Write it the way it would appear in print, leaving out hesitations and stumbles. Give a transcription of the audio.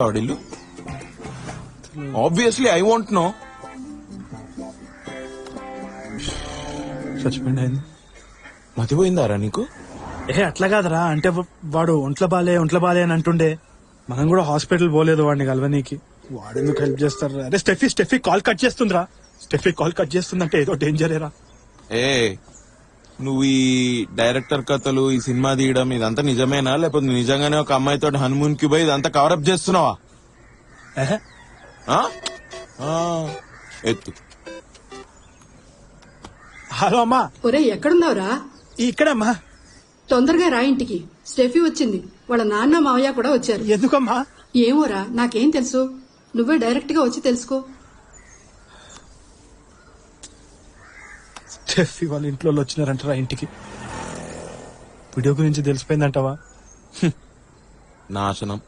వాడిల్లు obviously I want no. చచ్చిపోయింది అయింది. మతిపోయిందారా నీకు? అట్లా కాదరా, అంటే వాడు ఒంట్లో బాలే అని అంటుండే. మనం కూడా హాస్పిటల్ పోలేదు వాడిని కలవనీకి. వాడెందుకు హెల్ప్ చేస్తారా? అరే స్టెఫీ కాల్ కట్ చేస్తుందిరా. స్టెఫీ కాల్ కట్ చేస్తుందంటే ఏదో డేంజరేరా. ఏ నువ్వు ఈ డైరెక్టర్ కథలు, ఈ సినిమా తీయడం ఇదంతా నిజమేనా, లేకపోతే నిజంగానే ఒక అమ్మాయితో హనుమూన్ కి పోయి ఇదంతా కవరప్ చేస్తున్నావా? ఆ? ఆ, ఎత్తు. హలో అమ్మా. ఒరే ఎక్కడున్నావురా? ఇక్కడమ్మా. తొందరగా రా ఇంటికి, స్టెఫీ వచ్చింది. వాళ్ళ నాన్న మావయ్య కూడా వచ్చారు. ఎందుకమ్మా? ఏమోరా, నాకేం తెలుసు, నువ్వే డైరెక్ట్ గా వచ్చి తెలుసుకో. స్టెఫీ వాళ్ళ ఇంట్లో వచ్చినారంటారా ఇంటికి? వీడియో గురించి తెలిసిపోయిందంటావా? నాశనం.